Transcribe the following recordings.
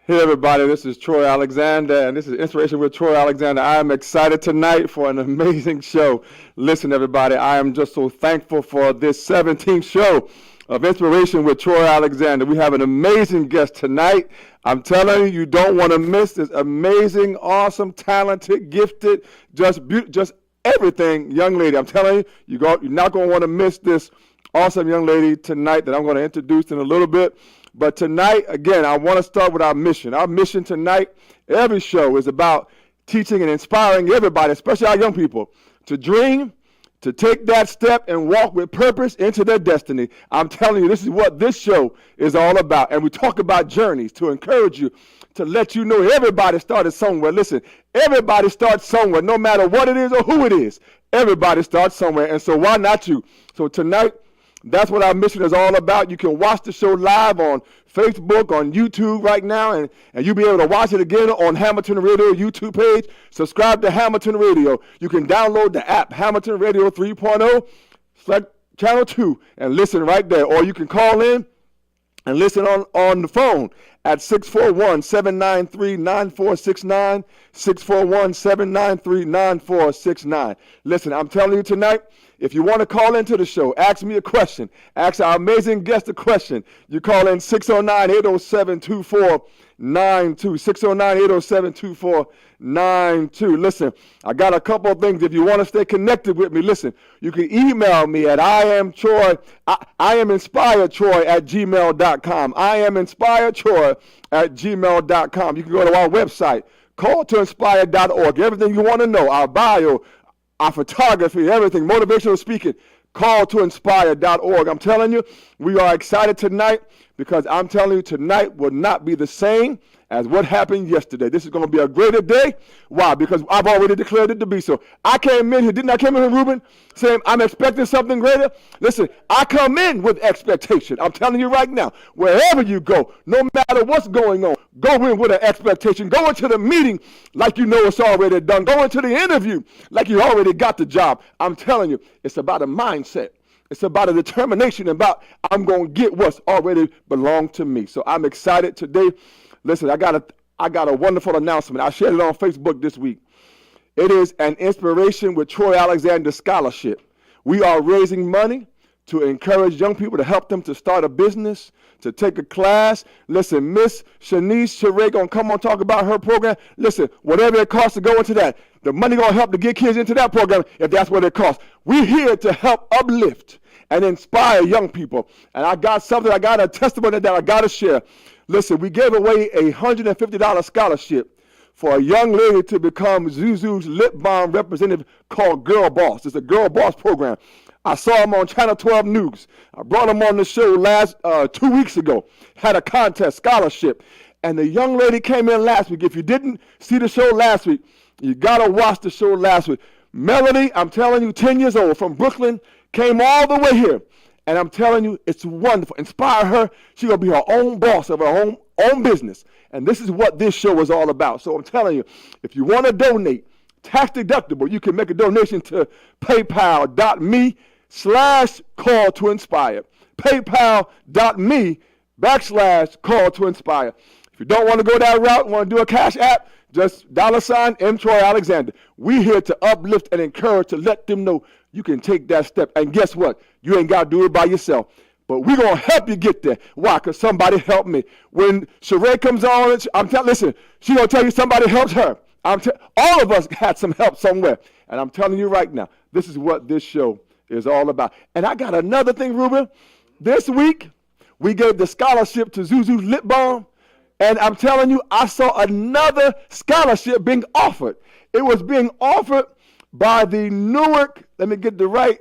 Hey everybody, this is Troy Alexander, and this is Inspiration with Troy Alexander. I am excited tonight for an amazing show. Listen everybody, I am just so thankful for this 17th show of Inspiration with Troy Alexander. We have an amazing guest tonight. I'm telling you, you don't want to miss this amazing, awesome, talented, gifted, just everything young lady. I'm telling you, you're not going to want to miss this awesome young lady tonight that I'm going to introduce in a little bit. But tonight, again, I want to start with our mission. Our mission tonight, every show is about teaching and inspiring everybody, especially our young people, to dream, to take that step and walk with purpose into their destiny. I'm telling you, this is what this show is all about. And we talk about journeys to encourage you, to let you know everybody started somewhere. Listen, everybody starts somewhere, no matter what it is or who it is. Everybody starts somewhere. And so why not you? So tonight, that's what our mission is all about. You can watch the show live on Facebook, on YouTube right now, and you'll be able to watch it again on Hamilton Radio YouTube page. Subscribe to Hamilton Radio. You can download the app, Hamilton Radio 3.0, select Channel 2, and listen right there. Or you can call in and listen on the phone at 641-793-9469, 641-793-9469. Listen, I'm telling you tonight, if you want to call into the show, ask me a question, ask our amazing guest a question, you call in 609-807-2492, 609-807-2492. Listen, I got a couple of things. If you want to stay connected with me, listen, you can email me at IamInspiredTroy@gmail.com, IamInspiredTroy@gmail.com. You can go to our website, calltoinspire.org. Everything you want to know, our bio, our photography, everything, motivational speaking, calltoinspire.org. I'm telling you, we are excited tonight because I'm telling you tonight will not be the same as what happened yesterday. This is going to be a greater day. Why? Because I've already declared it to be so. I came in here, didn't I come in here, Ruben, saying I'm expecting something greater? Listen, I come in with expectation. I'm telling you right now, wherever you go, no matter what's going on, go in with an expectation. Go into the meeting like you know it's already done. Go into the interview like you already got the job. I'm telling you, it's about a mindset. It's about a determination about I'm going to get what's already belonged to me. So I'm excited today. Listen, I got a wonderful announcement. I shared it on Facebook this week. It is an Inspiration with Troy Alexander scholarship. We are raising money to encourage young people, to help them to start a business, to take a class. Listen, Miss Shanice Sheree gonna come on talk about her program. Listen, whatever it costs to go into that, the money gonna help to get kids into that program if that's what it costs. We're here to help uplift and inspire young people. And I got a testimony that I gotta share. Listen, we gave away a $150 scholarship for a young lady to become Zuzu's lip balm representative called Girl Boss. It's a Girl Boss program. I saw him on Channel 12 News. I brought him on the show 2 weeks ago. Had a contest, scholarship. And the young lady came in last week. If you didn't see the show last week, you got to watch the show last week. Melody, I'm telling you, 10 years old, from Brooklyn, came all the way here. And I'm telling you, it's wonderful. Inspire her. She's going to be her own boss of her own business. And this is what this show is all about. So I'm telling you, if you want to donate, tax deductible, you can make a donation to paypal.me/call-to-inspire. paypal.me/call-to-inspire. If you don't want to go that route, want to do a cash app, just $M Troy Alexander. We're here to uplift and encourage, to let them know you can take that step. And guess what? You ain't got to do it by yourself. But we're going to help you get there. Why? Because somebody helped me. When Sheree comes on, listen, she's going to tell you somebody helped her. All of us had some help somewhere. And I'm telling you right now, this is what this show is all about. And I got another thing, Ruben. This week, we gave the scholarship to Zuzu's Lip Balm. And I'm telling you, I saw another scholarship being offered. It was being offered by the Newark, let me get the right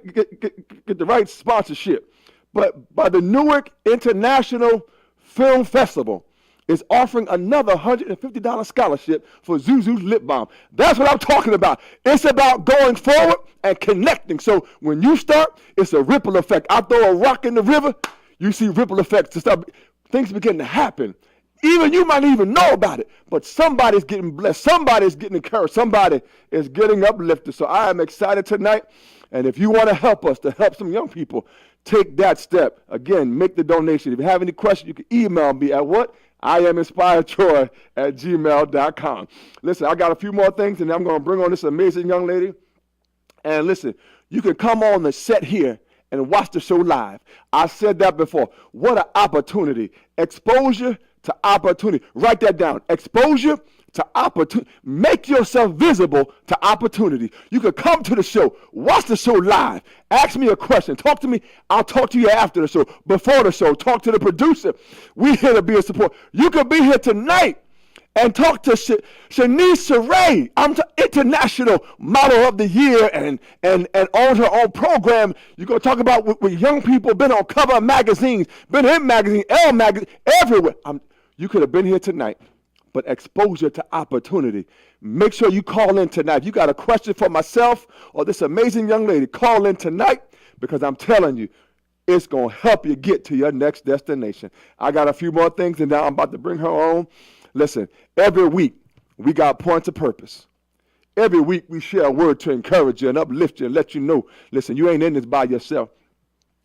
sponsorship, but by the Newark International Film Festival is offering another $150 scholarship for Zuzu's Lip Balm. That's what I'm talking about. It's about going forward and connecting. So when you start, it's a ripple effect. I throw a rock in the river, you see ripple effects and stuff. Things begin to happen. Even you might even know about it, but somebody's getting blessed. Somebody's getting encouraged. Somebody is getting uplifted. So I am excited tonight. And if you want to help us, to help some young people, take that step. Again, make the donation. If you have any questions, you can email me at what? IamInspiredTroy@gmail.com. Listen, I got a few more things, and I'm going to bring on this amazing young lady. And listen, you can come on the set here and watch the show live. I said that before. What an opportunity. Exposure to opportunity. Write that down. Exposure to opportunity. Make yourself visible to opportunity. You can come to the show, watch the show live, ask me a question, talk to me. I'll talk to you after the show, before the show, talk to the producer. We're here to be a support. You could be here tonight and talk to Shanice Sheree. I'm the international model of the year and on her own program. You're going to talk about with young people, been on cover of magazines, been in magazine, Elle magazine, everywhere. You could have been here tonight, but exposure to opportunity. Make sure you call in tonight. If you got a question for myself or this amazing young lady, call in tonight, because I'm telling you, it's going to help you get to your next destination. I got a few more things, and now I'm about to bring her on. Listen, every week we got points of purpose. Every week we share a word to encourage you and uplift you and let you know, listen, you ain't in this by yourself.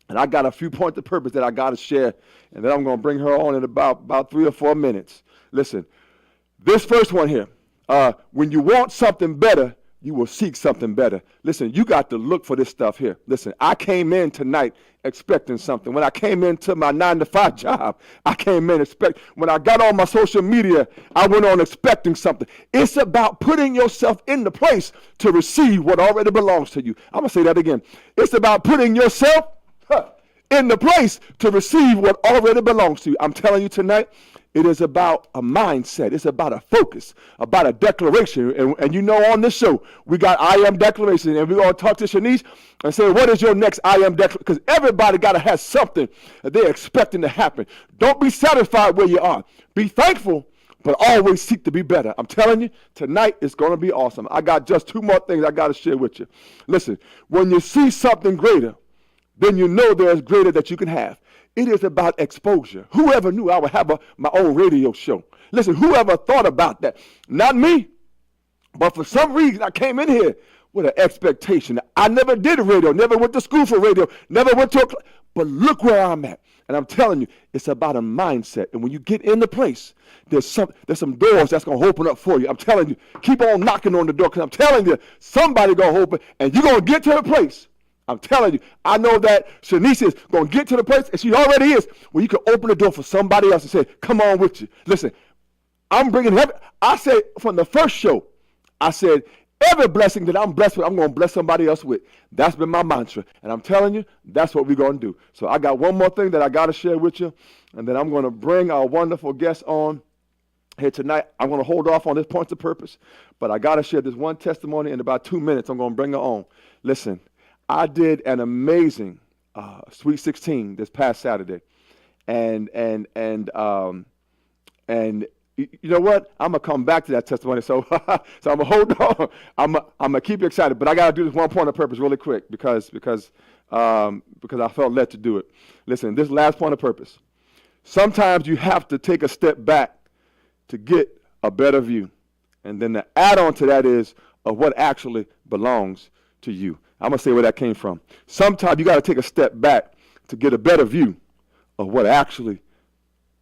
And I got a few points of purpose that I got to share, and then I'm going to bring her on in about 3 or 4 minutes. Listen, this first one here, when you want something better, you will seek something better. Listen, you got to look for this stuff here. Listen, I came in tonight expecting something. When I came into my 9-to-5 job, I came in when I got on my social media, I went on expecting something. It's about putting yourself in the place to receive what already belongs to you. I'm going to say that again. It's about putting yourself in the place to receive what already belongs to you. I'm telling you tonight, it is about a mindset. It's about a focus, about a declaration. And you know, on this show, we got I am declaration. And we're going to talk to Shanice and say, what is your next I am declaration? Because everybody got to have something that they're expecting to happen. Don't be satisfied where you are. Be thankful, but always seek to be better. I'm telling you, tonight is going to be awesome. I got just 2 more things I got to share with you. Listen, when you see something greater, then you know there's greater that you can have. It is about exposure. Whoever knew I would have my own radio show? Listen, whoever thought about that? Not me. But for some reason, I came in here with an expectation. I never did radio, never went to school for radio, never went to but look where I'm at. And I'm telling you, it's about a mindset. And when you get in the place, there's some doors that's going to open up for you. I'm telling you, keep on knocking on the door, because I'm telling you, somebody going to open, and you're going to get to the place. I'm telling you, I know that Shanice is going to get to the place, and she already is, where you can open the door for somebody else and say, come on with you. Listen, I'm bringing heaven. I said from the first show, I said, every blessing that I'm blessed with, I'm going to bless somebody else with. That's been my mantra. And I'm telling you, that's what we're going to do. So I got one more thing that I got to share with you, and then I'm going to bring our wonderful guest on here tonight. I'm going to hold off on this point of purpose, but I got to share this one testimony. In about 2 minutes, I'm going to bring her on. Listen, I did an amazing Sweet 16 this past Saturday, and you know what? I'm gonna come back to that testimony. So I'm gonna hold on. I'm gonna keep you excited, but I gotta do this one point of purpose really quick because I felt led to do it. Listen, this last point of purpose. Sometimes you have to take a step back to get a better view, and then the add-on to that is of what actually belongs to you. I'm going to say where that came from. Sometimes you got to take a step back to get a better view of what actually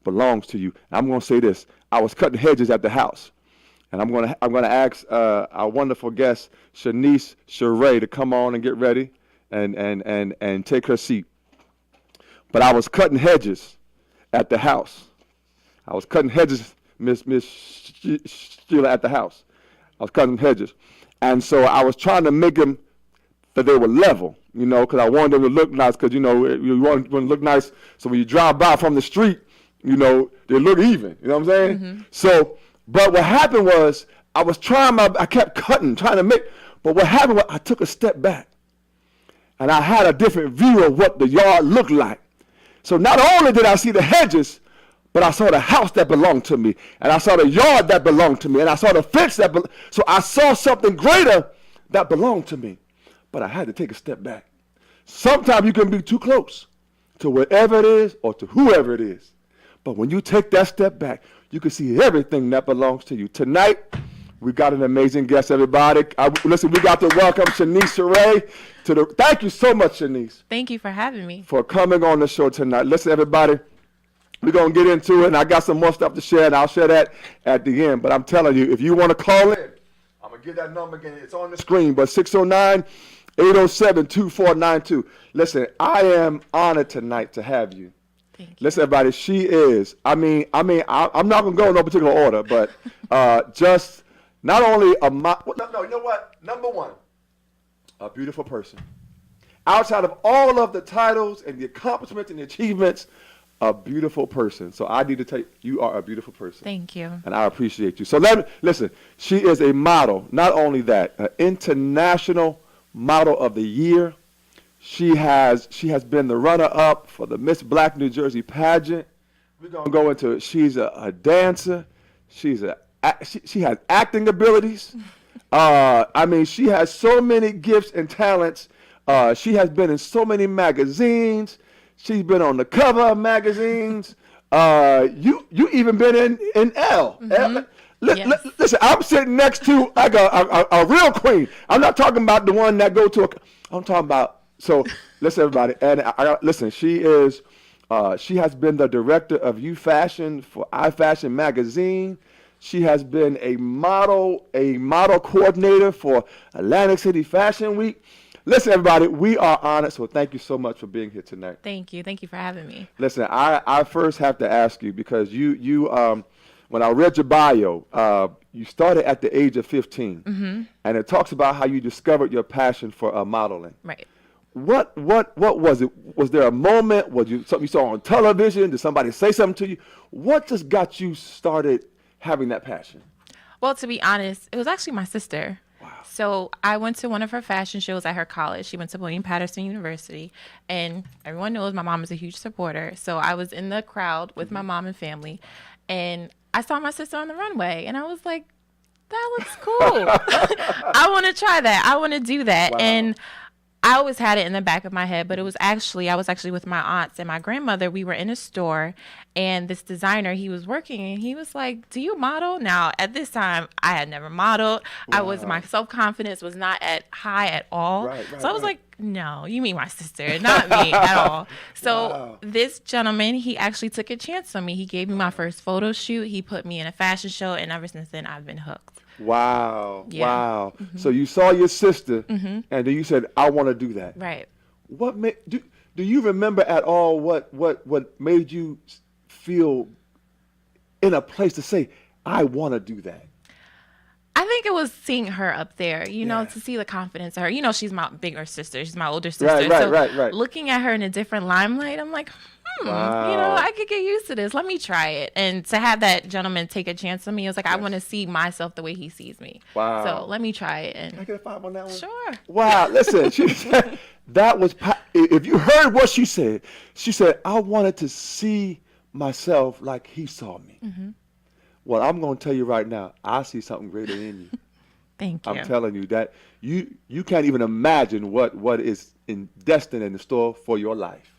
belongs to you. I'm going to say this. I was cutting hedges at the house, and I'm going to ask our wonderful guest, Shanice Sheree, to come on and get ready and take her seat. But I was cutting hedges at the house. I was cutting hedges, Miss Sheila, at the house. I was cutting hedges. And so I was trying to make them that they were level, you know, because I wanted them to look nice, because, you know, you want to look nice. So when you drive by from the street, you know, they look even, you know what I'm saying? Mm-hmm. So, but what happened was I kept cutting, trying to make, but what happened was I took a step back and I had a different view of what the yard looked like. So not only did I see the hedges, but I saw the house that belonged to me, and I saw the yard that belonged to me, and I saw the fence so I saw something greater that belonged to me. But I had to take a step back. Sometimes you can be too close to whatever it is or to whoever it is. But when you take that step back, you can see everything that belongs to you. Tonight, we got an amazing guest, everybody. Listen, we got to welcome Shanice Sheree thank you so much, Shanice. Thank you for having me. For coming on the show tonight. Listen, everybody, We're going to get into it, and I got some more stuff to share, and I'll share that at the end. But I'm telling you, if you want to call in, I'm going to give that number again. It's on the screen, but 609-807-2492. Listen, I am honored tonight to have you. Thank you. Listen, everybody, she is, I'm not going to go in no particular order, but just not only you know what? Number one, a beautiful person. Outside of all of the titles and the accomplishments and the achievements, a beautiful person. So I need to tell you, you are a beautiful person. Thank you. And I appreciate you. So listen, she is a model. Not only that, an international model of the year. She has been the runner-up for the Miss Black New Jersey pageant. We're gonna go into it. She's a dancer. She has acting abilities. She has so many gifts and talents. She has been in so many magazines. She's been on the cover of magazines. You even been in Elle. Yes. Listen, I'm sitting next to like a real queen. I'm not talking about the one that go to I'm talking about. So listen, everybody, and listen. She has been the director of You Fashion for iFashion magazine. She has been a model coordinator for Atlantic City Fashion Week. Listen, everybody, we are honored, so thank you so much for being here tonight. Thank you. Thank you for having me. Listen, I first have to ask you, because you when I read your bio, you started at the age of 15, and it talks about how you discovered your passion for modeling. Right. What was it? Was there a moment? Was you something you saw on television? Did somebody say something to you? What just got you started having that passion? Well, to be honest, it was actually my sister. Wow. So I went to one of her fashion shows at her college. She went to William Patterson University, and everyone knows my mom is a huge supporter. So I was in the crowd with my mom and family, and I saw my sister on the runway, and I was like, that looks cool. I want to try that. I want to do that. Wow. And I always had it in the back of my head, but I was actually with my aunts and my grandmother. We were in a store, and this designer, he was working, and he was like, do you model? Now, at this time, I had never modeled. Wow. My self-confidence was not high at all. Right, so I was like, no, you mean my sister, not me at all. So Wow. this gentleman, he actually took a chance on me. He gave me my first photo shoot. He put me in a fashion show, and ever since then, I've been hooked. Wow. Yeah. Wow. So you saw your sister, and then you said, I want to do that. Right. What made do you remember at all what made you feel in a place to say, I want to do that? I think it was seeing her up there, you know, Yeah. to see the confidence of her. You know, she's my bigger sister. She's my older sister. Right. Looking at her in a different limelight, I'm like, Wow. you know, I could get used to this. Let me try it. And to have that gentleman take a chance on me, it was like, I want to see myself the way he sees me. Wow. So let me try it. Can I And get a 5 on that one? sure. Wow, listen, she said, if you heard what she said, I wanted to see myself like he saw me. Well, I'm going to tell you right now, I see something greater in you. Thank you. I'm telling you that you can't even imagine what is destined in the store for your life.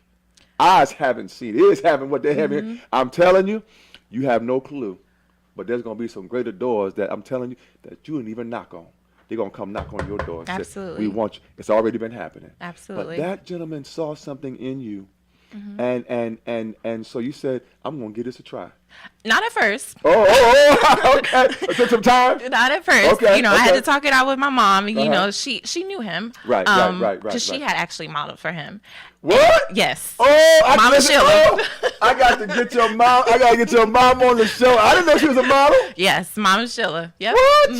Eyes haven't seen, ears haven't what they have here. I'm telling you, you have no clue. But there's going to be some greater doors that I'm telling you that you didn't even knock on. They're going to come knock on your door and say, Absolutely. we want you. It's already been happening. Absolutely. But that gentleman saw something in you. And so you said, I'm going to give this a try. Not at first. Okay. It took some time? Not at first. Okay, You know, I had okay. to talk it out with my mom. You Uh-huh. know, she knew him. Right. Because she had actually modeled for him. What? Yes. Oh, Mama Sheila. I got to get your mom. I got to get your mom on the show. I didn't know she was a model. Yes, Mama Sheila. Yep. What?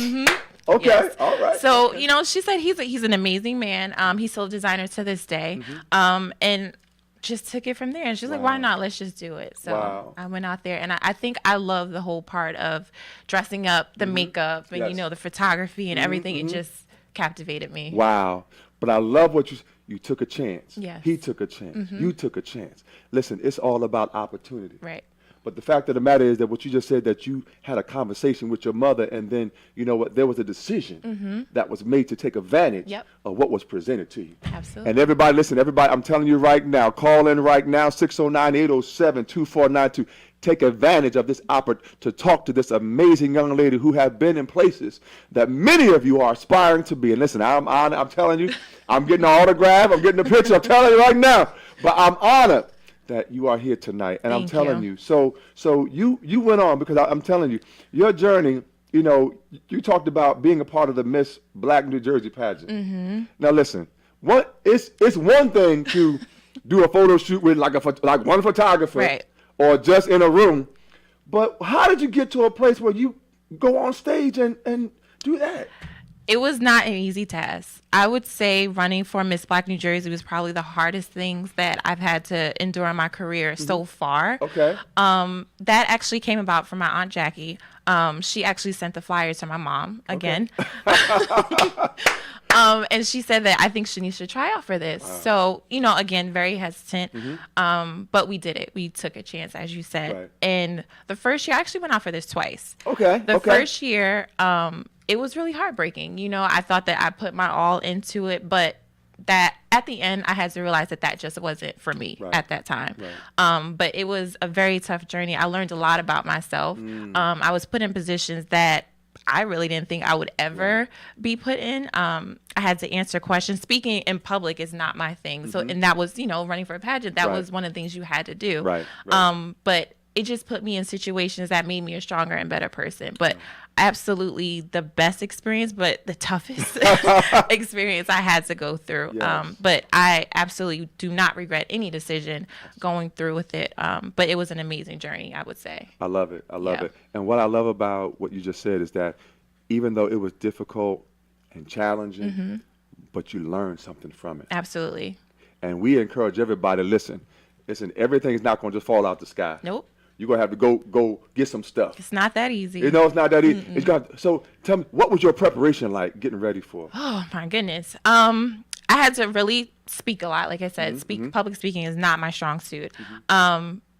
Okay. Yes. All right. So, you know, she said he's an amazing man. He's still a designer to this day. And just took it from there. And she's like, why not? Let's just do it. So Wow. I went out there, and I think I love the whole part of dressing up, the makeup, and, Yes. you know, the photography and everything. It just captivated me. Wow. But I love what you took a chance. Yes. He took a chance. You took a chance. Listen, it's all about opportunity. Right. But the fact of the matter is that what you just said, that you had a conversation with your mother, and then, you know what, there was a decision that was made to take advantage Yep. of what was presented to you. Absolutely. And everybody, listen, I'm telling you right now, call in right now, 609-807-2492. Take advantage of this opportunity to talk to this amazing young lady who have been in places that many of you are aspiring to be. And listen, I'm telling you, I'm getting an autograph, I'm getting a picture, I'm telling you right now. But I'm honored that you are here tonight, and I'm Thank telling you. you. So you went on because I'm telling you, your journey. You know, you talked about being a part of the Miss Black New Jersey pageant. Now listen, it's one thing to do a photo shoot with like one photographer, Right. or just in a room, but how did you get to a place where you go on stage and do that? It was not an easy task. I would say running for Miss Black New Jersey was probably the hardest things that I've had to endure in my career so far. Okay. That actually came about from my Aunt Jackie. She actually sent the flyers to my mom again. And she said that I think Shanice should try out for this. So, you know, again, very hesitant. But we did it. We took a chance, as you said. Right. And the first year, I actually went out for this twice. Okay. The okay. first year, it was really heartbreaking. You know, I thought that I put my all into it, but that at the end, I had to realize that that just wasn't for me Right. at that time. Right. But it was a very tough journey. I learned a lot about myself. I was put in positions that I really didn't think I would ever be put in. I had to answer questions. Speaking in public is not my thing. So, and that was, you know, running for a pageant. That Right. was one of the things you had to do. Right, right. But it just put me in situations that made me a stronger and better person. But absolutely the best experience, but the toughest experience I had to go through. Yes. But I absolutely do not regret any decision going through with it. But it was an amazing journey, I would say. I love it. I love Yeah. it. And what I love about what you just said is that even though it was difficult and challenging, but you learned something from it. Absolutely. And we encourage everybody, listen, everything's not going to just fall out the sky. Nope. You're going to have to go get some stuff. It's not that easy. You know, it's not that easy. So tell me, what was your preparation like getting ready for? Oh my goodness. I had to really speak a lot. Like I said, public speaking is not my strong suit.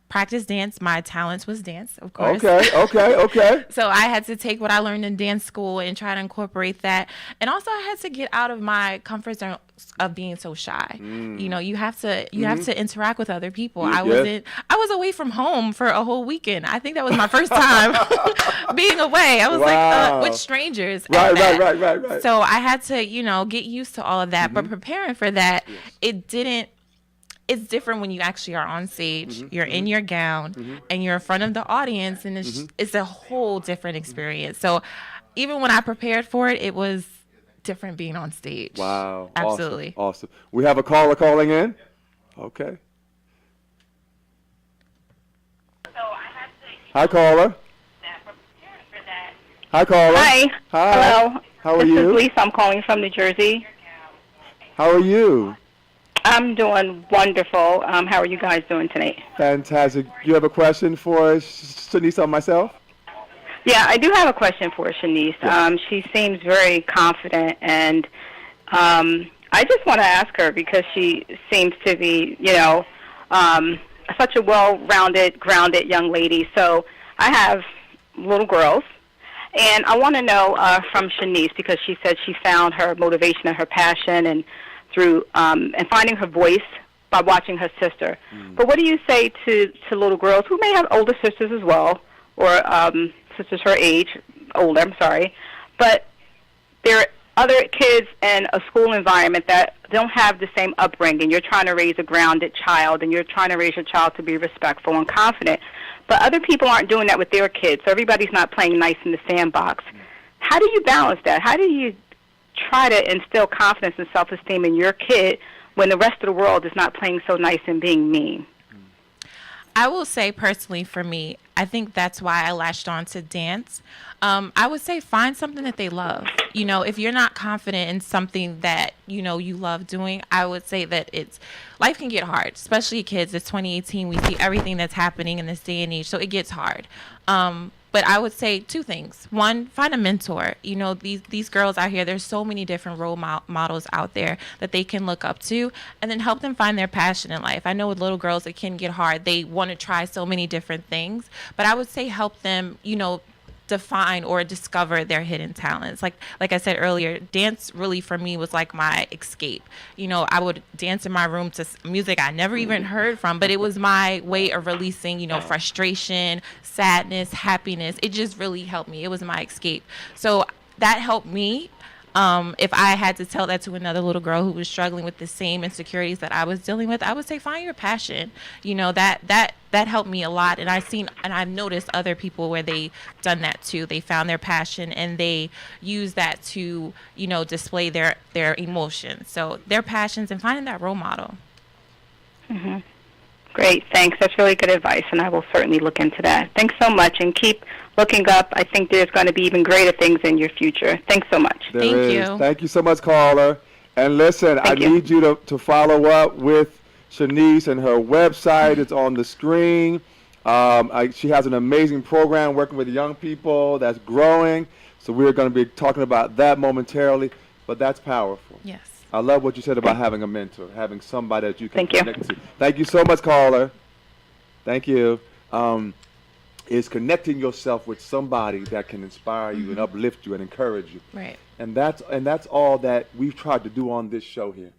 Practice dance. My talents was dance, of course. Okay. So I had to take what I learned in dance school and try to incorporate that. And also I had to get out of my comfort zone of being so shy. You know, you have to interact with other people. I was away from home for a whole weekend. I think that was my first time being away. I was Wow. like with strangers. at that. Right. So I had to, you know, get used to all of that. But preparing for that, it's different when you actually are on stage. You're in your gown and you're in front of the audience, and it's a whole different experience. So even when I prepared for it, it was different being on stage. Wow. Absolutely. Awesome. We have a caller calling in. Okay. Hi, caller. Hi, caller. Hi. Hello. How are this you? is Lisa. I'm calling from New Jersey. How are you? I'm doing wonderful. How are you guys doing tonight? Fantastic. You have a question for Shanice or myself? Yeah, I do have a question for Shanice. She seems very confident, and I just want to ask her because she seems to be, you know, such a well-rounded, grounded young lady. So I have little girls, and I want to know from Shanice, because she said she found her motivation and her passion and through and finding her voice by watching her sister. But what do you say to little girls who may have older sisters as well, or sisters her age, older, I'm sorry, but there are other kids in a school environment that don't have the same upbringing. You're trying to raise a grounded child, and you're trying to raise your child to be respectful and confident. But other people aren't doing that with their kids, so everybody's not playing nice in the sandbox. How do you balance that? How do you try to instill confidence and self-esteem in your kid when the rest of the world is not playing so nice and being mean? I will say personally for me, I think that's why I latched on to dance. I would say find something that they love. You know, if you're not confident in something that, you know, you love doing, I would say that life can get hard, especially kids. It's 2018. We see everything that's happening in this day and age, so it gets hard. But I would say two things. One, find a mentor. You know, these girls out here, there's so many different role models out there that they can look up to, and then help them find their passion in life. I know with little girls, it can get hard. They want to try so many different things, but I would say help them, you know, define or discover their hidden talents. Like I said earlier, dance really for me was like my escape. You know, I would dance in my room to music I never even heard from, but it was my way of releasing, you know, frustration, sadness, happiness. It just really helped me. It was my escape. So that helped me. If I had to tell that to another little girl who was struggling with the same insecurities that I was dealing with, I would say find your passion. You know, that helped me a lot. And I've noticed other people where they've done that too. They found their passion and they use that to, you know, display their emotions. So their passions and finding that role model. Mm-hmm. Great, thanks. That's really good advice, and I will certainly look into that. Thanks so much, and keep looking up. I think there's going to be even greater things in your future. Thanks so much. Thank you. Thank you so much, caller. And listen, I need you to follow up with Shanice and her website. It's on the screen. She has an amazing program working with young people that's growing. So we're going to be talking about that momentarily, but that's powerful. Yes. I love what you said about having a mentor, having somebody that you can connect to. Thank you so much, caller. Thank you. Is connecting yourself with somebody that can inspire you and uplift you and encourage you. Right. And that's all that we've tried to do on this show here.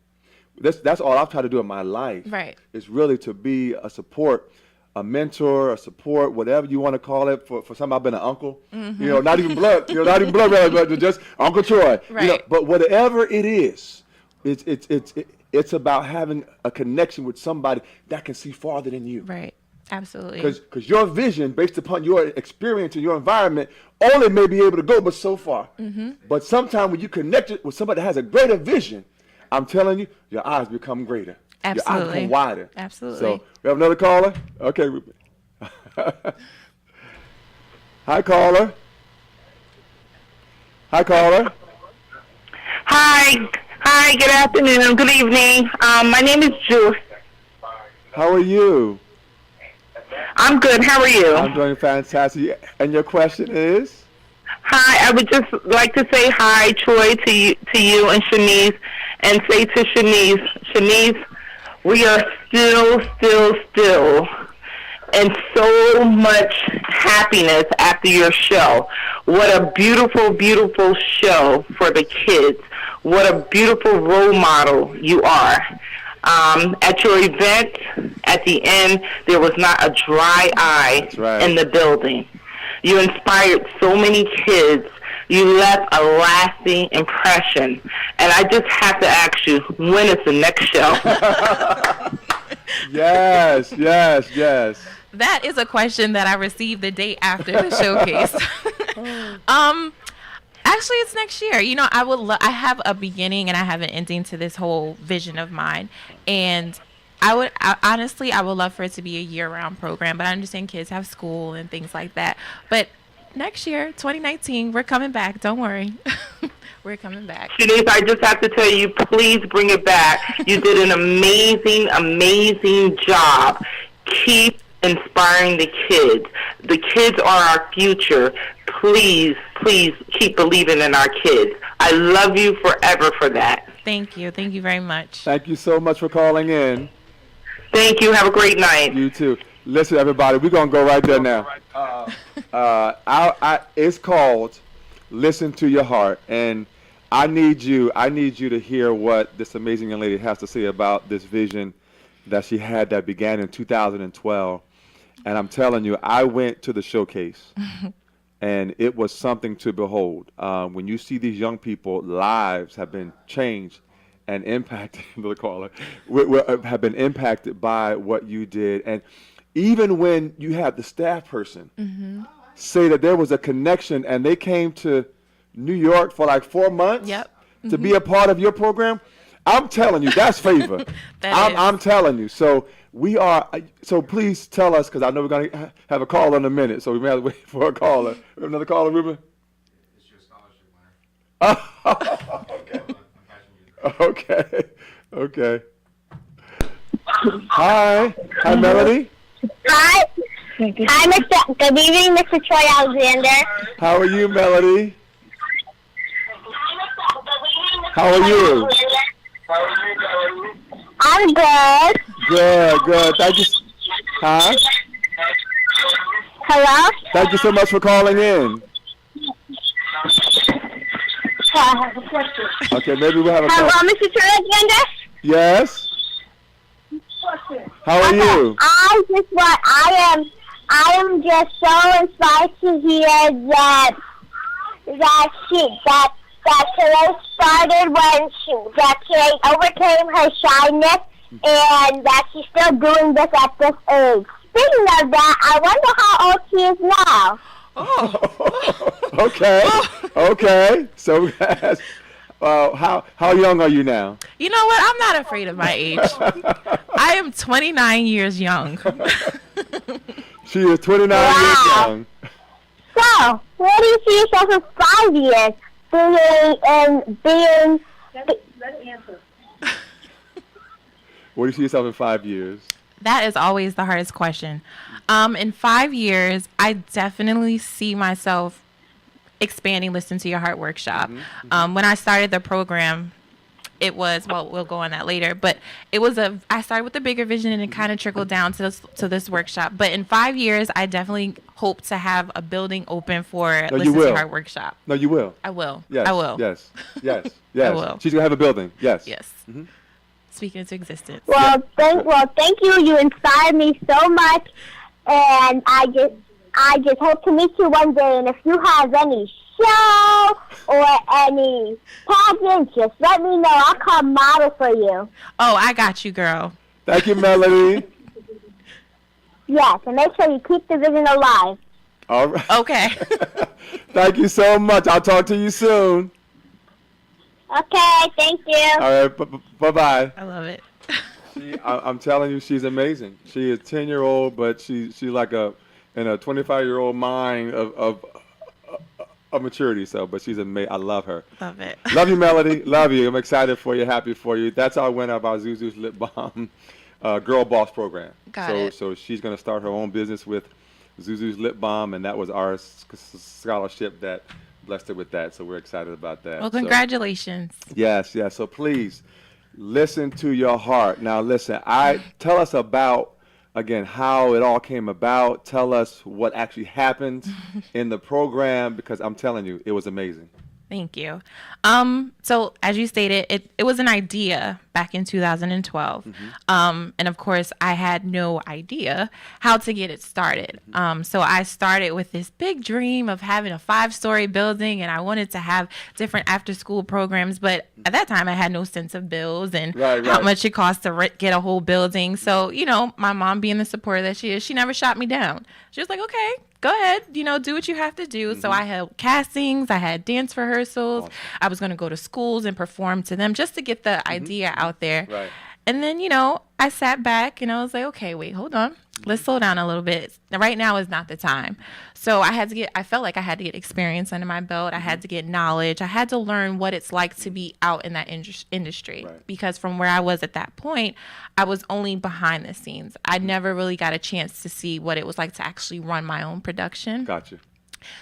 That's all I've tried to do in my life. Right. Is really to be a support, a mentor, a support, whatever you want to call it. For some, I've been an uncle. You know, not even blood. You know, not even blood relative, but just Uncle Troy. Right. You know, but whatever it is, it's about having a connection with somebody that can see farther than you. Right. Absolutely. Because your vision, based upon your experience and your environment, only may be able to go but so far. But sometimes when you connect it with somebody that has a greater vision, I'm telling you, your eyes become greater. Absolutely. Your eyes become wider. Absolutely. So we have another caller? Okay. Hi, caller. Hi, caller. Hi, good afternoon, good evening. My name is Jules. How are you? I'm good, how are you? I'm doing fantastic. And your question is? Hi, I would just like to say hi, Troy, to you and Shanice, and say to Shanice, we are still, and so much happiness after your show. What a beautiful, beautiful show for the kids. What a beautiful role model you are. At your event, at the end, there was not a dry eye in the building. You inspired so many kids. You left a lasting impression. And I just have to ask you, when is the next show? Yes. That is a question that I received the day after the showcase. Actually, it's next year. You know, I have a beginning and I have an ending to this whole vision of mine. And honestly, I would love for it to be a year-round program. But I understand kids have school and things like that. But next year, 2019, we're coming back. Don't worry. We're coming back. Shanice, I just have to tell you, please bring it back. You did an amazing, amazing job. Keep inspiring the kids. The kids are our future. Please keep believing in our kids. I love you forever for that. Thank you. Thank you very much. Thank you so much for calling in. Thank you. Have a great night. You too. Listen, everybody, we're going to go right there now. It's called Listen to Your Heart. And I need you to hear what this amazing young lady has to say about this vision that she had that began in 2012. And I'm telling you, I went to the showcase, and it was something to behold. When you see these young people, lives have been changed and impacted, have been impacted by what you did. And even when you had the staff person say that there was a connection and they came to New York for like 4 months to be a part of your program, I'm telling you, that's favor. I'm telling you. So so please tell us, because I know we're going to have a call in a minute, so we may have to wait for a caller. We have another caller, Ruben? It's your scholarship winner. Okay. Hi, Melody. Hi, Mr. Good evening, Mr. Troy Alexander. How are you, Melody? How are you? I'm good. Good. Thank you. Huh? Hello? Thank you so much for calling in. Okay, maybe we'll have a call. Hello, Mr. Troy Alexander? Yes? How are you? I am just so inspired to hear that that today started when that she overcame her shyness, and that she's still doing this at this age. Speaking of that, I wonder how old she is now. Okay. So, how young are you now? You know what? I'm not afraid of my age. I am 29 years young. She is 29 years young. So, where do you see yourself in 5 years? Where do you see yourself in 5 years? That is always the hardest question. In 5 years, I definitely see myself expanding Listen to Your Heart workshop. When I started the program, it was, well, we'll go on that later, but it was I started with a bigger vision and it kind of trickled down to this workship. But in 5 years, I definitely hope to have a building open for Listen to Your Heart workshop. No, you will. I will. Yes. I will. Yes. I will. She's going to have a building. Yes. Yes. Speaking into existence. Well, thank you. You inspire me so much, and I just hope to meet you one day. And if you have any show or any pageant, just let me know. I'll come model for you. Oh, I got you, girl. Thank you, Melody. Yes, and make sure you keep the vision alive. All right. Okay. Thank you so much. I'll talk to you soon. Okay, thank you. All right. Bye-bye. I love it. I'm telling you, she's amazing. She is 10-year-old, but she's like in a 25-year-old mind of maturity. So, but she's amazing. I love her. Love it. Love you, Melody. Love you. I'm excited for you. Happy for you. That's our winner of our Zuzu's Lip Balm Girl Boss program. Got it. So she's going to start her own business with Zuzu's Lip Balm, and that was our scholarship that blessed her with that. So we're excited about that. Well, congratulations. Yes. So please listen to your heart. Now, listen. Tell us about, again, how it all came about. Tell us what actually happened in the program, because I'm telling you, it was amazing. Thank you. So as you stated, it was an idea back in 2012. And of course, I had no idea how to get it started. So I started with this big dream of having a 5-story building, and I wanted to have different after-school programs. But at that time, I had no sense of bills and how much it costs to get a whole building. So, my mom, being the supporter that she is, she never shot me down. She was like, okay, go ahead, do what you have to do. So I held castings, I had dance rehearsals. Awesome. I was going to go to schools and perform to them just to get the idea out there. Right. And then, I sat back and I was like, okay, wait, hold on. Let's slow down a little bit. Right now is not the time. So I felt like I had to get experience under my belt. I had to get knowledge. I had to learn what it's like to be out in that industry. Right. Because from where I was at that point, I was only behind the scenes. I never really got a chance to see what it was like to actually run my own production. Gotcha.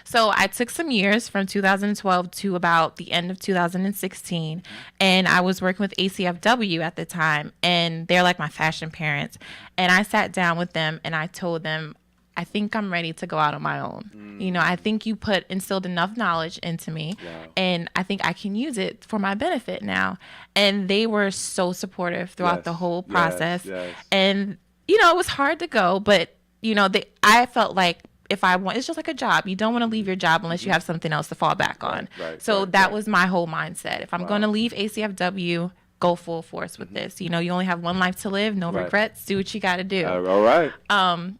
So I took some years from 2012 to about the end of 2016, and I was working with ACFW at the time, and they're like my fashion parents. And I sat down with them and I told them, I think I'm ready to go out on my own. I think you instilled enough knowledge into me, and I think I can use it for my benefit now. And they were so supportive throughout the whole process. Yes. And, it was hard to go, but, I felt like, it's just like a job. You don't want to leave your job unless you have something else to fall back on. So that was my whole mindset. If I'm going to leave ACFW, go full force with this. You only have one life to live, no regrets. Do what you got to do. All right.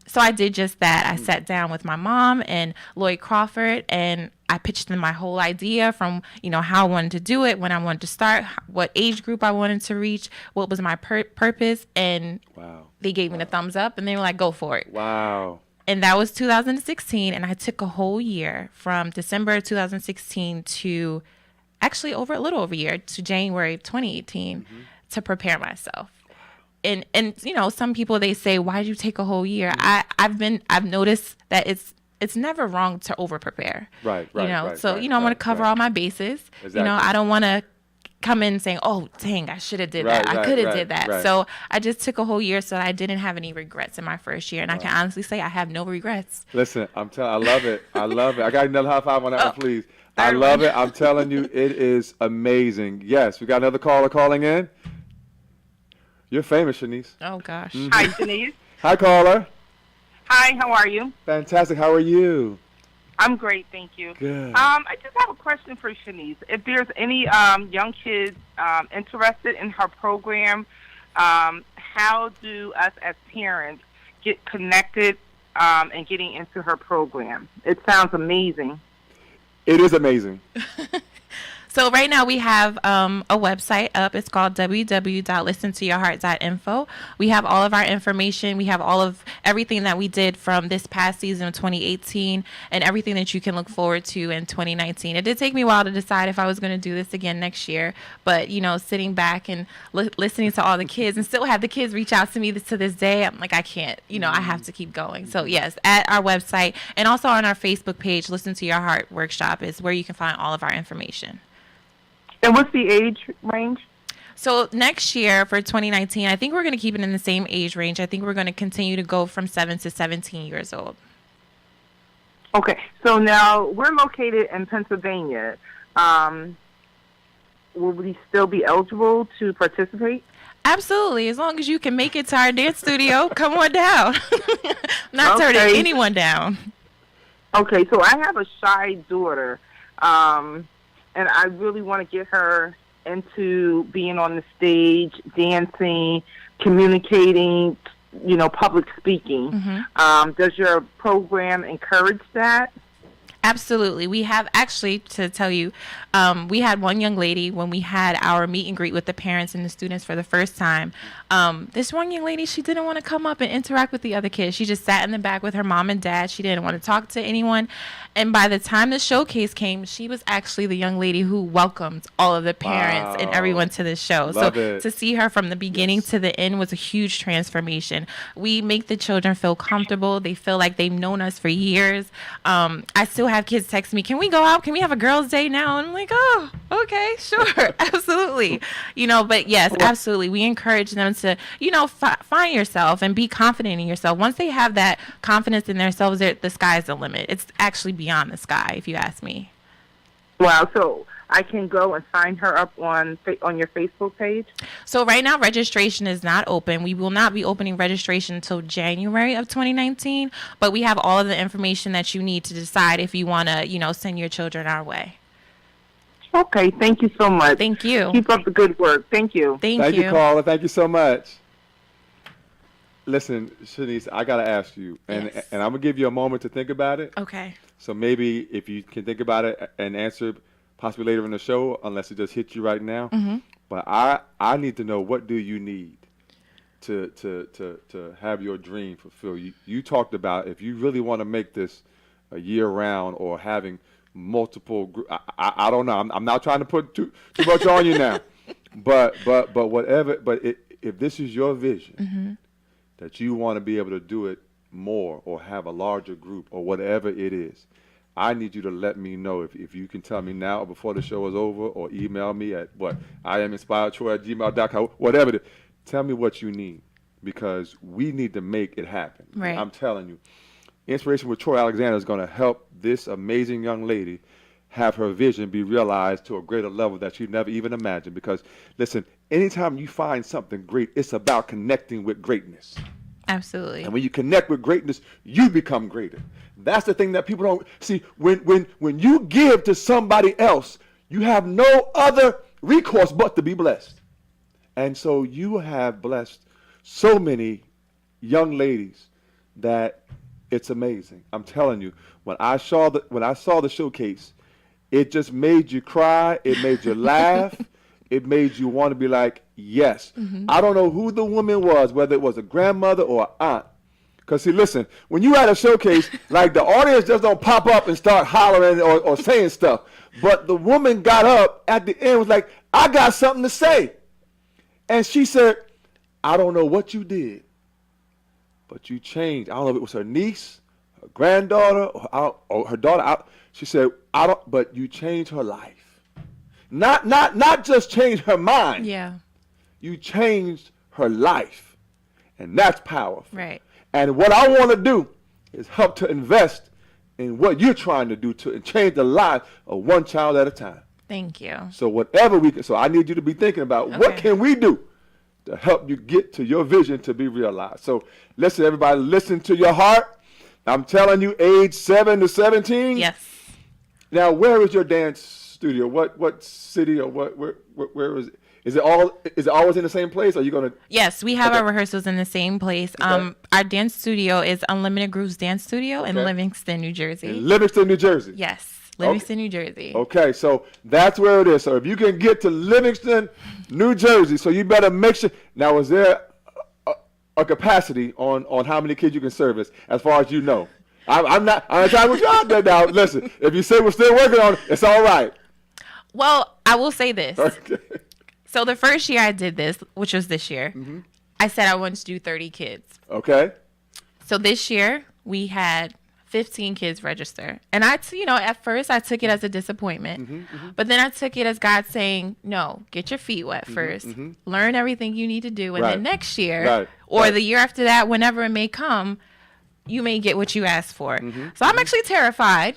So I did just that. I sat down with my mom and Lloyd Crawford, and I pitched them my whole idea from, how I wanted to do it, when I wanted to start, what age group I wanted to reach, what was my purpose. And they gave me the thumbs up, and they were like, go for it. Wow. And that was 2016, and I took a whole year from December 2016 to actually a little over a year to January 2018 to prepare myself. And some people, they say, why did you take a whole year? I've noticed that it's never wrong to over prepare. Right. So I want to cover all my bases. Exactly. I don't want to come in saying, oh, dang, I should have did that. I could have did that. So I just took a whole year so that I didn't have any regrets in my first year. And I can honestly say I have no regrets. Listen, I love it. I got another high five on that one, please. I love it. I'm telling you, it is amazing. Yes, we got another caller calling in. You're famous, Shanice. Oh, gosh. Hi, Denise. Hi, caller. Hi, how are you? Fantastic. How are you? I'm great, thank you. Good. I just have a question for Shanice. If there's any young kids interested in her program, how do us as parents get connected and getting into her program? It sounds amazing. It is amazing. So right now we have a website up. It's called www.listentoyourheart.info. We have all of our information. We have all of everything that we did from this past season of 2018 and everything that you can look forward to in 2019. It did take me a while to decide if I was going to do this again next year, but sitting back and listening to all the kids and still have the kids reach out to me to this day, I'm like, I can't, I have to keep going. So yes, at our website and also on our Facebook page, Listen to Your Heart Workshop is where you can find all of our information. And what's the age range? So next year for 2019, I think we're going to keep it in the same age range. I think we're going to continue to go from 7 to 17 years old. Okay, so now we're located in Pennsylvania. Will we still be eligible to participate? Absolutely. As long as you can make it to our dance studio, come on down. Not turning anyone down. Okay, so I have a shy daughter, and I really want to get her into being on the stage, dancing, communicating, public speaking. Mm-hmm. Does your program encourage that? Absolutely. We have actually, to tell you, we had one young lady when we had our meet and greet with the parents and the students for the first time. This one young lady, she didn't want to come up and interact with the other kids. She just sat in the back with her mom and dad. She didn't want to talk to anyone. And by the time the showcase came, she was actually the young lady who welcomed all of the parents and everyone to the show. Love so it. to see her from the beginning to the end was a huge transformation. We make the children feel comfortable. They feel like they've known us for years. I still have kids text me, can we go out? Can we have a girls' day now? And I'm like, oh, okay, sure. Absolutely. But yes, absolutely. We encourage them to, find yourself and be confident in yourself. Once they have that confidence in themselves, the sky's the limit. It's actually beyond the sky, if you ask me. Wow, so I can go and sign her up on your Facebook page? So right now, registration is not open. We will not be opening registration until January of 2019, but we have all of the information that you need to decide if you want to, send your children our way. Okay, thank you so much. Thank you. Keep up the good work. Thank you. Thank you, Carla. Thank you so much. Listen, Shanice, I got to ask you, and Yes. and I'm going to give you a moment to think about it. Okay. So maybe if you can think about it and answer possibly later in the show, unless it just hits you right now. Mm-hmm. But I need to know, what do you need to have your dream fulfilled? You talked about if you really want to make this a year round or having multiple. I don't know. I'm not trying to put too much on you now, but whatever. But if this is your vision, Mm-hmm. that you want to be able to do it more or have a larger group or whatever it is, I need you to let me know. If you can tell me now or before the show is over, or email me at IamInspiredTroy@gmail.com, whatever it is. Tell me what you need, because we need to make it happen. Right. I'm telling you, Inspiration with Troy Alexander is going to help this amazing young lady have her vision be realized to a greater level that you never even imagined. Because listen, anytime you find something great, it's about connecting with greatness. Absolutely. And when you connect with greatness, you become greater. That's the thing that people don't see. When you give to somebody else, you have no other recourse but to be blessed. And so you have blessed so many young ladies that it's amazing. I'm telling you, when I saw the showcase, it just made you cry. It made you laugh. It made you want to be like, yes. Mm-hmm. I don't know who the woman was, whether it was a grandmother or an aunt. Because, see, listen, when you at a showcase, like, the audience just don't pop up and start hollering or saying stuff. But the woman got up at the end, was like, I got something to say. And she said, I don't know what you did, but you changed. I don't know if it was her niece, her granddaughter, or her daughter. She said, but you changed her life. Not just changed her mind. Yeah. You changed her life. And that's powerful. Right. And what I want to do is help to invest in what you're trying to do to change the life of one child at a time. Thank you. So whatever we can, so I need you to be thinking about what can we do to help you get to your vision to be realized. So listen, everybody, listen to your heart. I'm telling you, age 7 to 17. Yes. Now, where is your dance studio? What city or where is it? Is it always in the same place? Or are you gonna? Yes, we have Okay. our rehearsals in the same place. Okay. Our dance studio is Unlimited Grooves Dance Studio in Okay. Livingston, New Jersey. In Livingston, New Jersey. Yes, Livingston, New Jersey. Okay, so that's where it is. So if you can get to Livingston, New Jersey, so you better make sure. Now, is there a capacity on how many kids you can service, as far as you know? I'm not trying with y'all there now. Listen, if you say we're still working on it, it's all right. Well, I will say this. Okay. So the first year I did this, which was this year, I said I wanted to do 30 kids. Okay. So this year we had 15 kids register. And at first I took it as a disappointment, but then I took it as God saying, no, get your feet wet first, learn everything you need to do. And Right. then next year Right. or Right. the year after that, whenever it may come, you may get what you asked for. So I'm actually terrified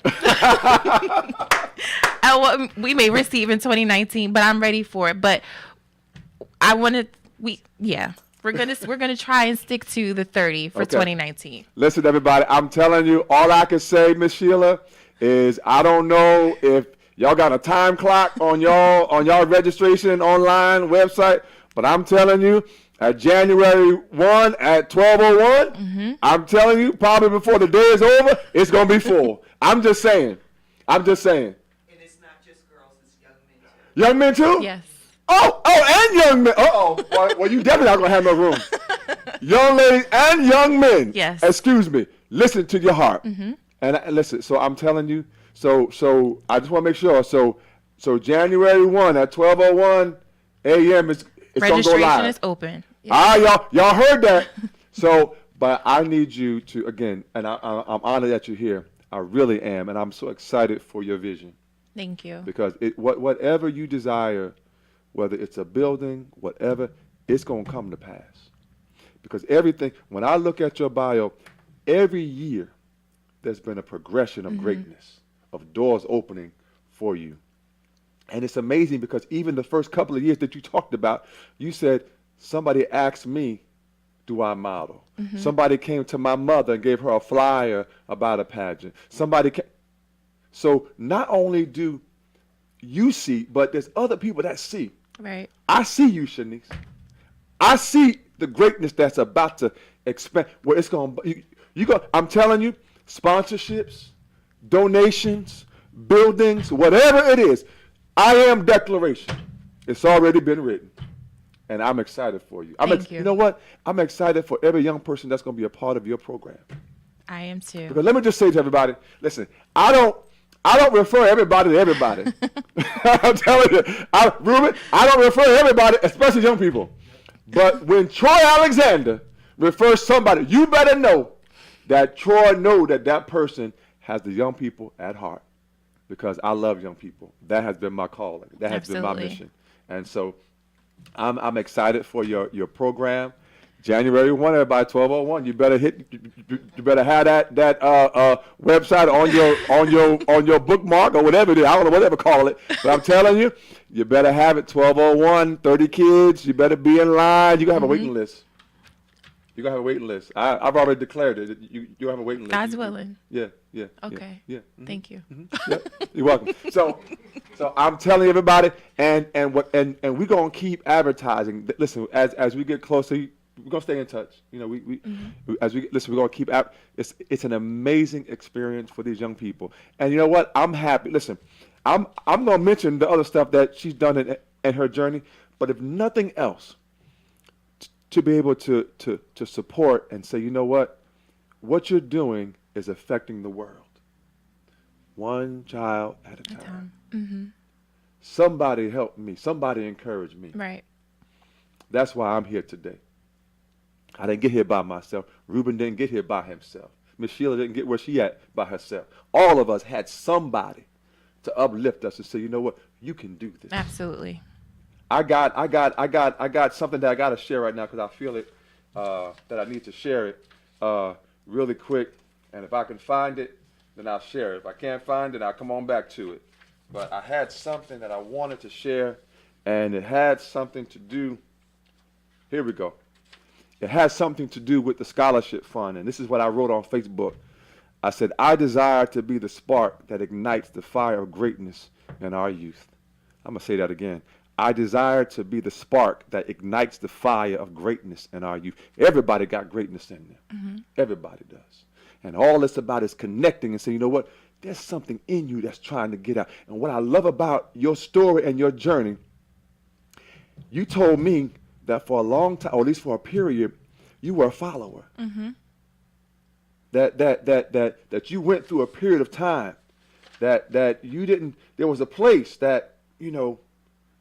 at what we may receive in 2019, but I'm ready for it. But we're gonna try and stick to the 30 for Okay. 2019. Listen, everybody, I'm telling you, all I can say, Miss Sheila, is I don't know if y'all got a time clock on y'all registration online website, but I'm telling you, at January 1 at 12:01, I'm telling you, probably before the day is over, it's gonna be full. I'm just saying. And it's not just girls, it's young men too. Young men too? Yes. Oh, and young men. Well, you definitely not gonna have no room. Young ladies and young men. Yes. Excuse me. Listen to your heart. And listen. So I'm telling you. So I just want to make sure. So January 1 at 12:01 a.m. it's gonna go Registration live. is open. Yes. Y'all heard that. So, but I need you to again, and I'm honored that you're here. I really am, and I'm so excited for your vision. Thank you. Because whatever you desire, whether it's a building, whatever, it's going to come to pass. Because everything, when I look at your bio, every year there's been a progression of greatness, of doors opening for you. And it's amazing because even the first couple of years that you talked about, you said, somebody asked me, do I model? Somebody came to my mother and gave her a flyer about a pageant. So not only do you see, but there's other people that see. Right. I see you, Shanice. I see the greatness that's about to expand. Where it's going, I'm telling you, sponsorships, donations, buildings, whatever it is, I am declaration. It's already been written. And I'm excited for you. Thank you. You know what? I'm excited for every young person that's going to be a part of your program. I am too. Because let me just say to everybody, listen, I don't refer everybody to everybody. I'm telling you, Ruben, I don't refer everybody, especially young people. But when Troy Alexander refers somebody, you better know that Troy know that person has the young people at heart. Because I love young people. That has been my calling. That has been my Absolutely. mission. And so I'm excited for your program. January 1, everybody, 12:01. You better have that website on your bookmark or whatever it is. I don't know whatever call it. But I'm telling you, you better have it 12:01. 30 kids. You better be in line. You gonna have a waiting list. You gonna have a waiting list. I've already declared it. You have a waiting list. God's willing. Yeah. Okay. Yeah. Thank you. Yep. You're welcome. So I'm telling everybody, and we're gonna keep advertising. Listen, as we get closer, we're gonna stay in touch. You know, we're gonna keep. It's an amazing experience for these young people, and you know what? I'm happy. Listen, I'm gonna mention the other stuff that she's done in her journey, but if nothing else, to be able to support and say, you know what you're doing is affecting the world. One child at a time. Somebody help me. Somebody encourage me. Right. That's why I'm here today. I didn't get here by myself. Ruben didn't get here by himself. Miss Sheila didn't get where she at by herself. All of us had somebody to uplift us and say, you know what, you can do this. Absolutely. I got something that I got to share right now because I feel it that I need to share it really quick. And if I can find it, then I'll share it. If I can't find it, I'll come on back to it. But I had something that I wanted to share, and it had something to do. Here we go. It has something to do with the scholarship fund, and this is what I wrote on Facebook. I said, I desire to be the spark that ignites the fire of greatness in our youth. I'm going to say that again. I desire to be the spark that ignites the fire of greatness in our youth. Everybody got greatness in them. Mm-hmm. Everybody does. And all it's about is connecting and saying, you know what? There's something in you that's trying to get out. And what I love about your story and your journey, you told me that for a long time, or at least for a period, you were a follower. Mm-hmm. That you went through a period of time that you didn't, there was a place that, you know,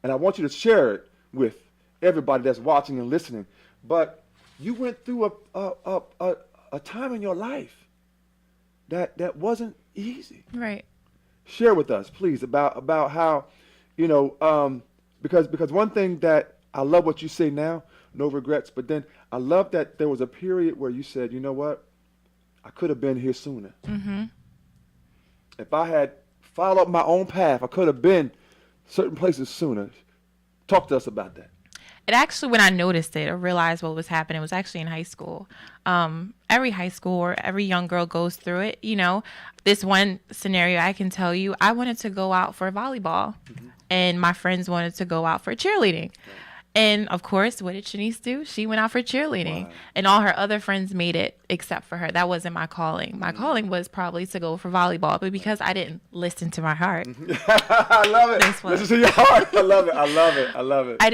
and I want you to share it with everybody that's watching and listening. But you went through a time in your life that wasn't easy. Right. Share with us, please, about how, you know, because one thing that I love what you say now, no regrets. But then I love that there was a period where you said, you know what, I could have been here sooner. Mm-hmm. If I had followed my own path, I could have been certain places sooner. Talk to us about that. It actually, when I noticed it or realized what was happening, it was actually in high school. Every high school or every young girl goes through it. You know, this one scenario I can tell you, I wanted to go out for volleyball, mm-hmm. and my friends wanted to go out for cheerleading. Right. And of course, what did Shanice do? She went out for cheerleading. Wow. And all her other friends made it except for her. That wasn't my calling. My calling was probably to go for volleyball, but because I didn't listen to my heart. I love it. Listen to your heart. I love it. I love it. I love it. I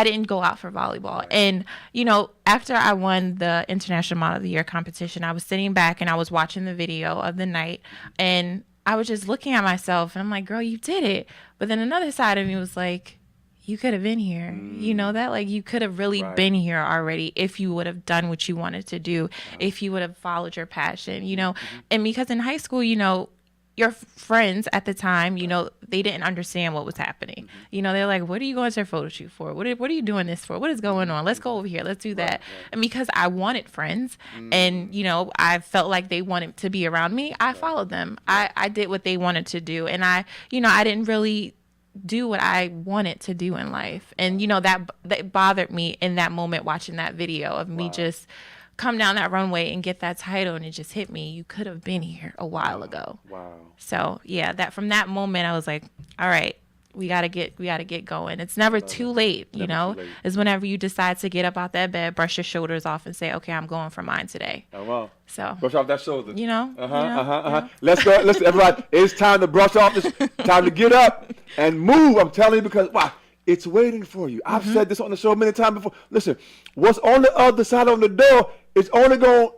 didn't go out for volleyball. Right. And, you know, after I won the International Model of the Year competition, I was sitting back and I was watching the video of the night, and I was just looking at myself and I'm like, girl, you did it. But then another side of me was like, you could have been here. You know that? Like, you could have really been here already if you would have done what you wanted to do, if you would have followed your passion, you know. Mm-hmm. And because in high school, you know, your friends at the time, you know, they didn't understand what was happening. Mm-hmm. You know, they're like, what are you going to a photo shoot for? What are you doing this for? What is going on? Let's go over here. Let's do that. Right. And because I wanted friends and, you know, I felt like they wanted to be around me, I followed them. I did what they wanted to do. And I didn't really do what I wanted to do in life. And, you know, that bothered me in that moment, watching that video of me just come down that runway and get that title, and it just hit me. You could have been here a while ago. Wow. So yeah, from that moment I was like, all right, we gotta get going. It's never too late, you know. It's whenever you decide to get up out that bed, brush your shoulders off, and say, okay, I'm going for mine today. Oh wow. So brush off that shoulder. You know. You know? Let's go. Listen, everybody. It's time to brush off this. Time to get up and move. I'm telling you, because it's waiting for you. I've said this on the show many times before. Listen, what's on the other side on the door is only going.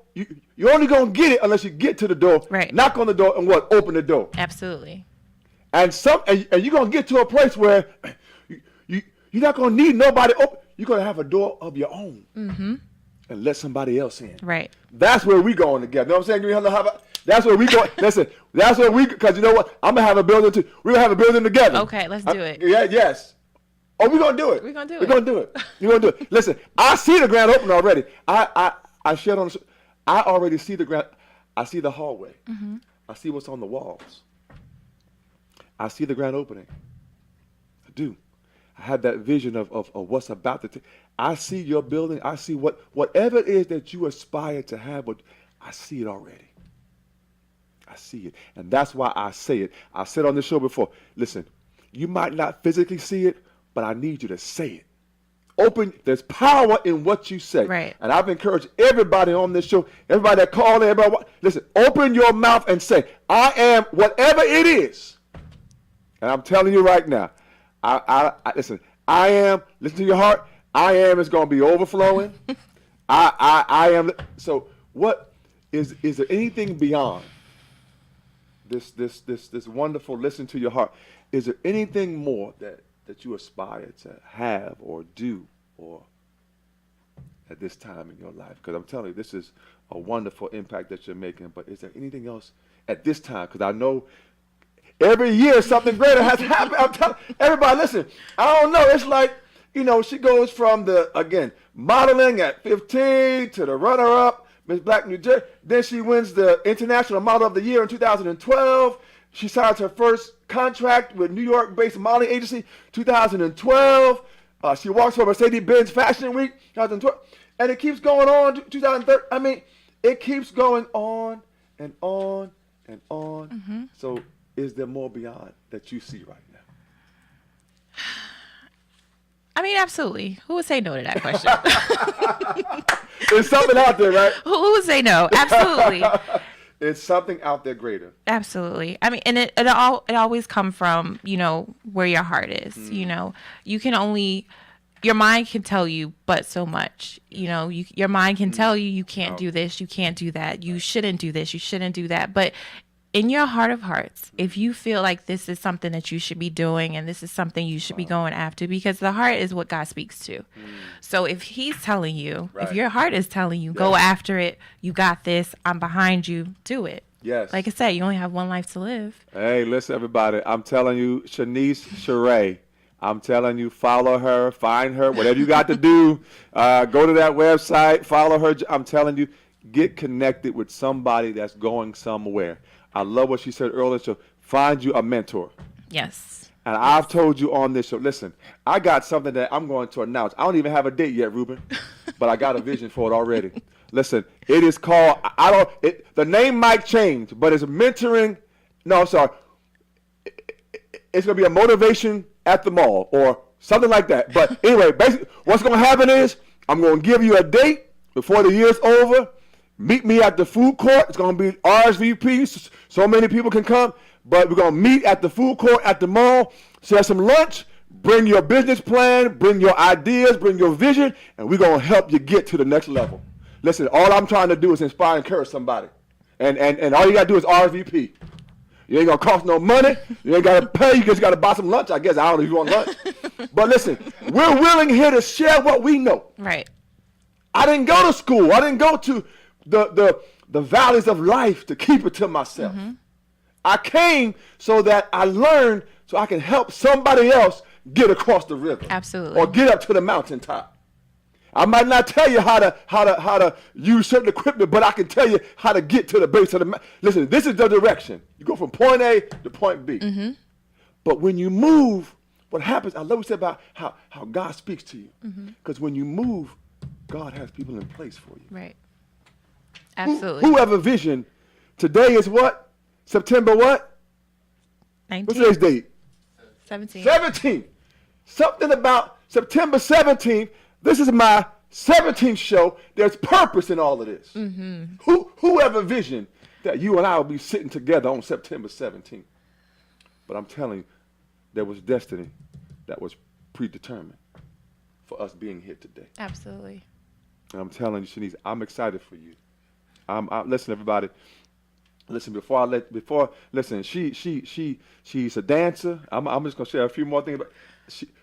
You're only going to get it unless you get to the door. Right. Knock on the door and open the door. Absolutely. And you're going to get to a place where you're not going to need nobody open. You're going to have a door of your own and let somebody else in. Right. That's where we going together. You know what I'm saying? That's where we go. Listen, that's where because you know what? I'm going to have a building too. We're going to have a building together. Okay, let's do it. Yeah, yes. Oh, we're going to do it. We're going to do it. We're going to do it. You're going to do it. Listen, I see the grand opening already. I shared on the show. I already see the grand. I see the hallway. Mm-hmm. I see what's on the walls. I see the grand opening. I do. I have that vision of what's about to take. I see your building. I see whatever it is that you aspire to have, but I see it already. I see it. And that's why I say it. I said on this show before, listen, you might not physically see it, but I need you to say it. There's power in what you say. Right. And I've encouraged everybody on this show, everybody that called in, listen, open your mouth and say, I am whatever it is. And I'm telling you right now, listen, I am, listen to your heart, I am is going to be overflowing. I am. So what is there anything beyond this wonderful listen to your heart? Is there anything more that you aspire to have or do or at this time in your life? Because I'm telling you, this is a wonderful impact that you're making. But is there anything else at this time? Because I know every year something greater has happened. I'm telling everybody, listen, I don't know. It's like, you know, she goes from modeling at 15 to the runner-up, Miss Black New Jersey. Then she wins the International Model of the Year in 2012. She signs her first contract with New York-based modeling agency, 2012. She walks for Mercedes-Benz Fashion Week, 2012. And it keeps going on, 2013. I mean, it keeps going on and on and on. So is there more beyond that you see right now? I mean, absolutely. Who would say no to that question? There's something out there, right? Who would say no? Absolutely. It's something out there greater. Absolutely. I mean, and it always come from, where your heart is. You can only, your mind can tell you but so much. Your mind can tell you you can't do this, you can't do that, you shouldn't do this, you shouldn't do that. But in your heart of hearts, if you feel like this is something that you should be doing and this is something you should be going after, because the heart is what God speaks to. So if he's telling you, if your heart is telling you, go after it, you got this, I'm behind you, do it. Yes. Like I said, you only have one life to live. Hey, listen, everybody. I'm telling you, Shanice Sheree, I'm telling you, follow her, find her, whatever you got to do. Go to that website, follow her. I'm telling you, get connected with somebody that's going somewhere. I love what she said earlier. So find you a mentor. Yes. And I've told you on this show, listen, I got something that I'm going to announce. I don't even have a date yet, Ruben, but I got a vision for it already. Listen, it is called, the name might change, but it's mentoring. No, I'm sorry. It's going to be a motivation at the mall or something like that. But anyway, basically, what's going to happen is I'm going to give you a date before the year's over. Meet me at the food court. It's going to be RSVP. So many people can come. But we're going to meet at the food court at the mall, share some lunch, bring your business plan, bring your ideas, bring your vision, and we're going to help you get to the next level. Listen, all I'm trying to do is inspire and encourage somebody. And all you got to do is RSVP. You ain't going to cost no money. You ain't got to pay. You just got to buy some lunch, I guess. I don't know if you want lunch. But listen, we're willing here to share what we know. Right. I didn't go to school. I didn't go to the valleys of life to keep it to myself. I came so that I learned so I can help somebody else get across the river. Absolutely. Or get up to the mountaintop. I might not tell you how to use certain equipment, but I can tell you how to get to the base of the mountain. Listen, this is the direction. You go from point A to point B. But when you move, what happens, I love what you said about how God speaks to you. Because when you move, God has people in place for you. Right. Absolutely. Who have a vision? Today is what? September what? 19. What's today's date? 17. 17th. Something about September 17th. This is my 17th show. There's purpose in all of this. Who have a vision that you and I will be sitting together on September 17th? But I'm telling you, there was destiny that was predetermined for us being here today. Absolutely. And I'm telling you, Shanice, I'm excited for you. Listen, everybody. Listen, listen. She's a dancer. I'm just gonna share a few more things. But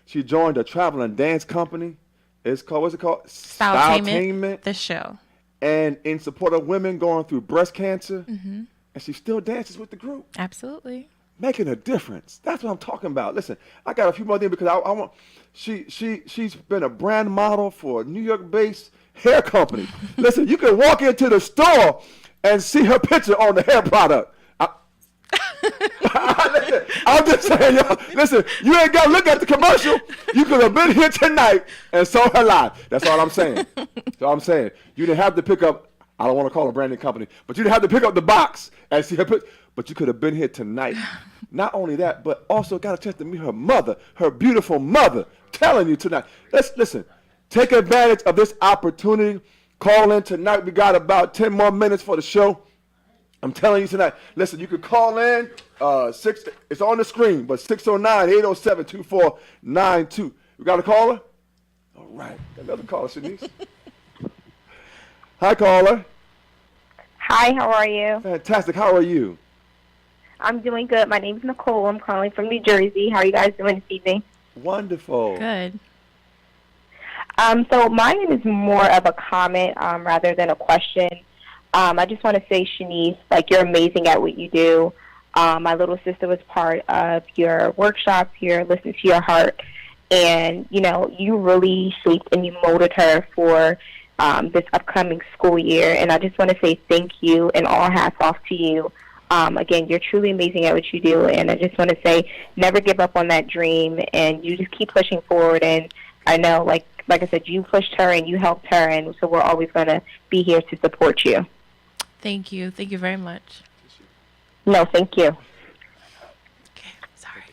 she joined a traveling dance company. It's called, what's it called? Styletainment. The show. And in support of women going through breast cancer. And she still dances with the group. Absolutely. Making a difference. That's what I'm talking about. Listen, I got a few more things because I want. She's been a brand model for a New York-based hair company. Listen, you can walk into the store and see her picture on the hair product. Listen, I'm just saying, y'all. Listen, you ain't got to look at the commercial. You could have been here tonight and saw her live. That's all I'm saying. That's all I'm saying. You didn't have to pick up. I don't want to call a branding company, but you didn't have to pick up the box and see her picture. But you could have been here tonight. Not only that, but also got a chance to meet her mother, her beautiful mother, telling you tonight. Listen, take advantage of this opportunity. Call in tonight. We got about 10 more minutes for the show. I'm telling you tonight. Listen, you can call in. It's on the screen, but 609-807-2492. We got a caller? All right. Another caller, Shanice. Hi, caller. Hi, how are you? Fantastic. How are you? I'm doing good. My name's Nicole. I'm calling from New Jersey. How are you guys doing this evening? Wonderful. Good. So mine is more of a comment rather than a question. I just want to say, Shanice, you're amazing at what you do. My little sister was part of your workshop here, Listen to Your Heart, and, you really shaped and you molded her for this upcoming school year, and I just want to say thank you and all hats off to you. Again, you're truly amazing at what you do, and I just want to say never give up on that dream, and you just keep pushing forward, and I know, like I said, you pushed her and you helped her, and so we're always going to be here to support you. Thank you. Thank you very much. No, thank you. Okay, sorry.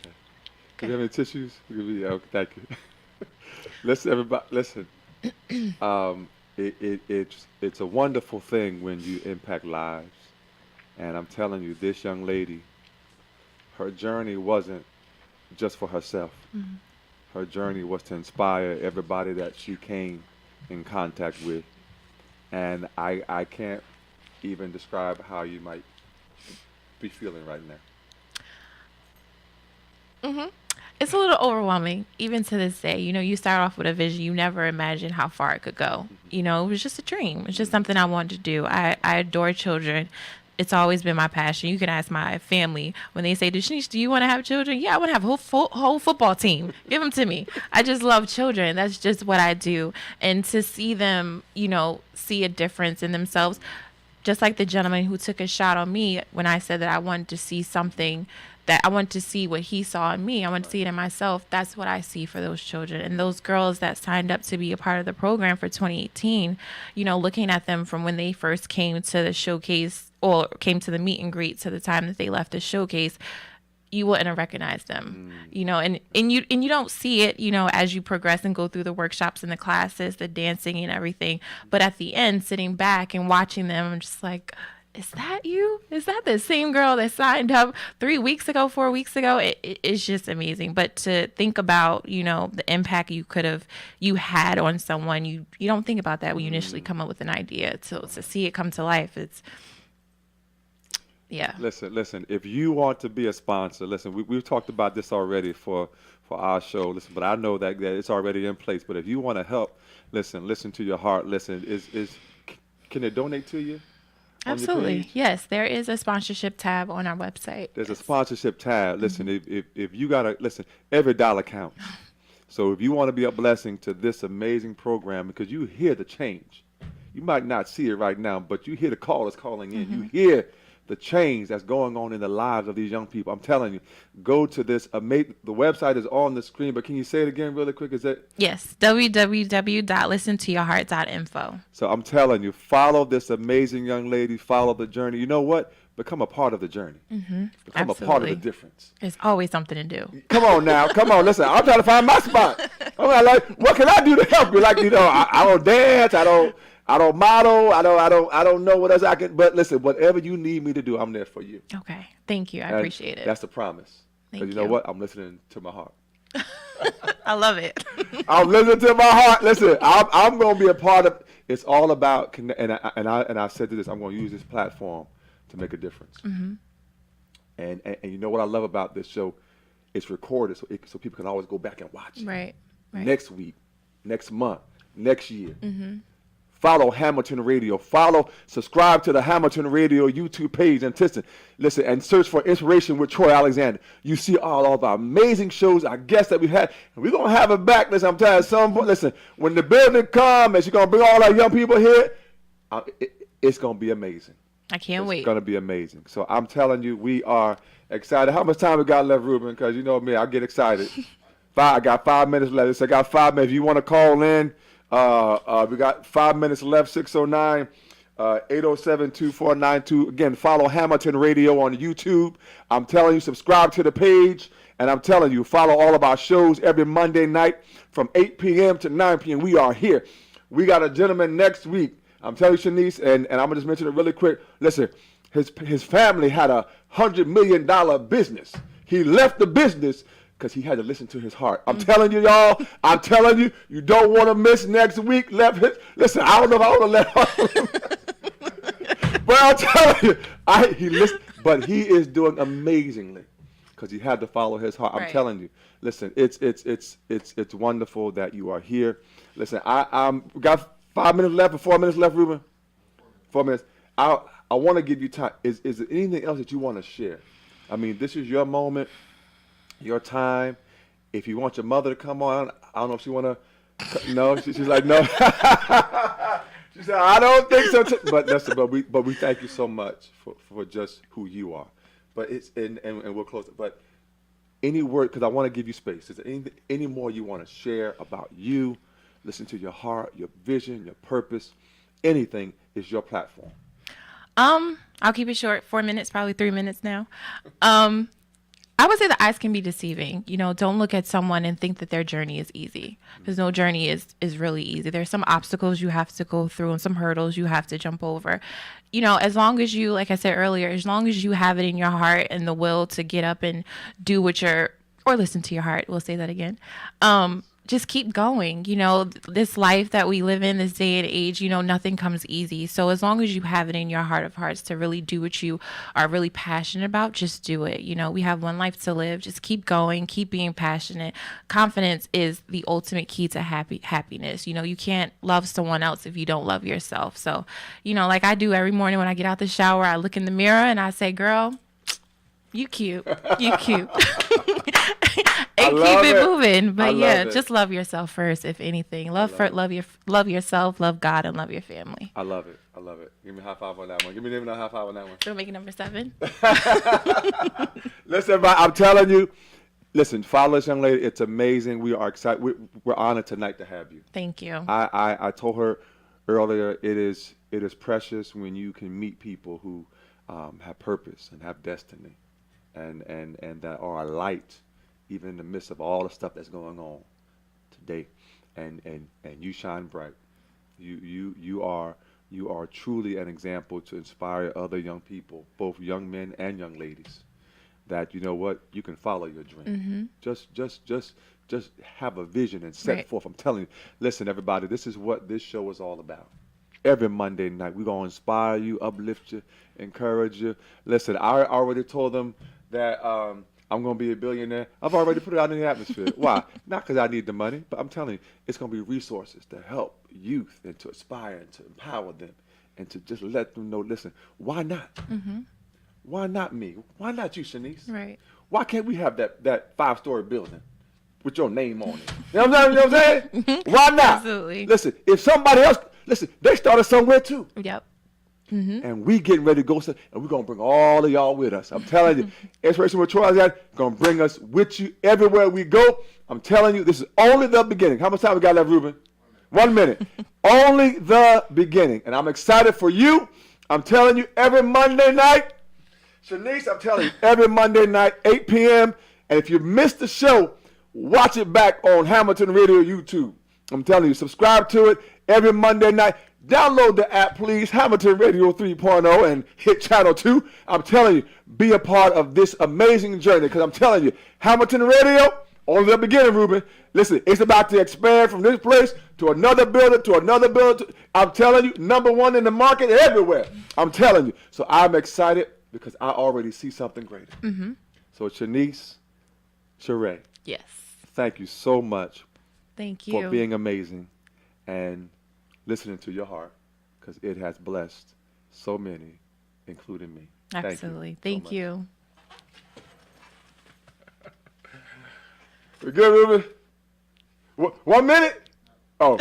Do you have any tissues? Yeah, okay, thank you. Listen, everybody, listen. It's a wonderful thing when you impact lives. And I'm telling you, this young lady, her journey wasn't just for herself. Her journey was to inspire everybody that she came in contact with. And I can't even describe how you might be feeling right now. It's a little overwhelming, even to this day. You know, you start off with a vision, you never imagine how far it could go. You know, it was just a dream. It's just something I wanted to do. I adore children. It's always been my passion. You can ask my family when they say, Shanice, do you want to have children? Yeah, I want to have a whole football team. Give them to me. I just love children. That's just what I do. And to see them, you know, see a difference in themselves, just like the gentleman who took a shot on me when I said that I wanted to see something, that I want to see what he saw in me. I want to see it in myself. That's what I see for those children. And those girls that signed up to be a part of the program for 2018, you know, looking at them from when they first came to the showcase or came to the meet and greet to the time that they left the showcase, you wouldn't have recognized them, you know, and you don't see it, you know, as you progress and go through the workshops and the classes, the dancing and everything. But at the end, sitting back and watching them, I'm just like, is that you? Is that the same girl that signed up 3 weeks ago, 4 weeks ago? It's just amazing. But to think about, you know, the impact you had on someone, you don't think about that when you initially come up with an idea. To see it come to life, it's, yeah. Listen. If you want to be a sponsor, listen. We've talked about this already for our show. Listen, but I know that it's already in place. But if you want to help, listen to your heart. Listen, can it donate to you? Absolutely. Yes, there is a sponsorship tab on our website. There's a sponsorship tab. Listen, if you gotta listen, every dollar counts. So if you want to be a blessing to this amazing program, because you hear the change, you might not see it right now, but you hear the callers calling in. You hear the change that's going on in the lives of these young people. I'm telling you, go to this amazing. The website is on the screen, but can you say it again really quick? Is that? Yes, www.listentoyourheart.info. So I'm telling you, follow this amazing young lady. Follow the journey. You know what? Become a part of the journey. Become Absolutely. a part of the difference. There's always something to do. Come on now. Come on. Listen, I'm trying to find my spot. I'm like, what can I do to help you? Like, you know, I don't dance. I don't model. I don't know what else I can. But listen, whatever you need me to do, I'm there for you. Okay. Thank you. I appreciate it. That's the promise. Thank you know what? I'm listening to my heart. I love it. I'm listening to my heart. Listen, I'm going to be a part of. It's all about and I said to this. I'm going to use this platform to make a difference. And you know what I love about this show? It's recorded, so people can always go back and watch it. Right. Next week, next month, next year. Follow Hamilton Radio. Subscribe to the Hamilton Radio YouTube page and listen, and search for Inspiration with Troy Alexander. You see all of our amazing shows, our guests that we've had, and we're gonna have it back. Listen, I'm telling you, some point. Listen, when the building comes and she's gonna bring all our young people here, it's gonna be amazing. I can't wait. It's gonna be amazing. So I'm telling you, we are excited. How much time we got left, Ruben? Because you know me, I get excited. I got 5 minutes left. So I got 5 minutes. If you want to call in. We got 5 minutes left, 609 807-2492. Again, follow Hamilton Radio on YouTube. I'm telling you, subscribe to the page. And I'm telling you, follow all of our shows every Monday night from 8 p.m. to 9 p.m. We are here. We got a gentleman next week. I'm telling you, Shanice, and I'm going to just mention it really quick. Listen, his family had a $100 million business. He left the business because he had to listen to his heart. I'm telling you, y'all. I'm telling you, you don't want to miss next week. Listen, I don't know if I want to let him. But I'm telling you, he listened, but he is doing amazingly because he had to follow his heart. I'm telling you. Listen, it's wonderful that you are here. Listen, we got 5 minutes left or 4 minutes left, Ruben. 4 minutes. I want to give you time. Is there anything else that you want to share? I mean, this is your moment. Your time. If you want your mother to come on, I don't know if she want to. No, she's like no. She said I don't think so. But listen, but we thank you so much for just who you are. But it's and we'll close it. But any word, because I want to give you space. Is there any more you want to share about you? Listen to your heart, your vision, your purpose. Anything is your platform. I'll keep it short. 4 minutes, probably 3 minutes now. I would say the eyes can be deceiving. You know, don't look at someone and think that their journey is easy, because no journey is really easy. There's some obstacles you have to go through and some hurdles you have to jump over. You know, as long as you, like I said earlier, as long as you have it in your heart and the will to get up and do what you're, or listen to your heart, we'll say that again. Just keep going. You know, this life that we live in, this day and age, you know, nothing comes easy. So as long as you have it in your heart of hearts to really do what you are really passionate about, just do it. You know, we have one life to live. Just keep going, keep being passionate. Confidence is the ultimate key to happiness. You know, you can't love someone else if you don't love yourself. So, you know, like I do every morning when I get out the shower, I look in the mirror and I say, girl, you cute. You cute. And keep it moving. But yeah, just love yourself first, if anything. Love yourself, love God, and love your family. I love it. I love it. Give me a high five on that one. Give me a high five on that one. So make it number 7. Listen, everybody, I'm telling you, listen, follow this young lady. It's amazing. We are excited. We're honored tonight to have you. Thank you. I told her earlier, it is precious when you can meet people who have purpose and have destiny and that are a light even in the midst of all the stuff that's going on today, and you shine bright. You are truly an example to inspire other young people, both young men and young ladies, that you know what, you can follow your dream. Just have a vision and set forth. I'm telling you, listen, everybody, this is what this show is all about. Every Monday night, we're gonna inspire you, uplift you, encourage you. Listen, I already told them that I'm going to be a billionaire. I've already put it out in the atmosphere. Why? Not because I need the money, but I'm telling you, it's going to be resources to help youth and to inspire and to empower them and to just let them know, listen, why not? Why not me? Why not you, Shanice? Right. Why can't we have that 5-story building with your name on it? You know what I'm saying? Why not? Absolutely. Listen, if somebody else, listen, they started somewhere too. Yep. And we getting ready to go, and we're going to bring all of y'all with us. I'm telling you, Inspiration with Troy is going to bring us with you everywhere we go. I'm telling you, this is only the beginning. How much time we got left, Ruben? 1 minute. Only the beginning. And I'm excited for you. I'm telling you, every Monday night, Shanice, I'm telling you, every Monday night, 8 p.m. And if you missed the show, watch it back on Hamilton Radio YouTube. I'm telling you, subscribe to it every Monday night. Download the app, please, Hamilton Radio 3.0, and hit channel 2. I'm telling you, be a part of this amazing journey, because I'm telling you, Hamilton Radio, only the beginning, Ruben. Listen, it's about to expand from this place to another building, to another building. I'm telling you, #1 in the market everywhere. I'm telling you. So I'm excited because I already see something greater. So Shanice, Sheree, Yes. thank you so much Thank you. for being amazing and listening to your heart, because it has blessed so many, including me. Absolutely. Thank Thank you. you. We good, Ruben? 1 minute? Oh.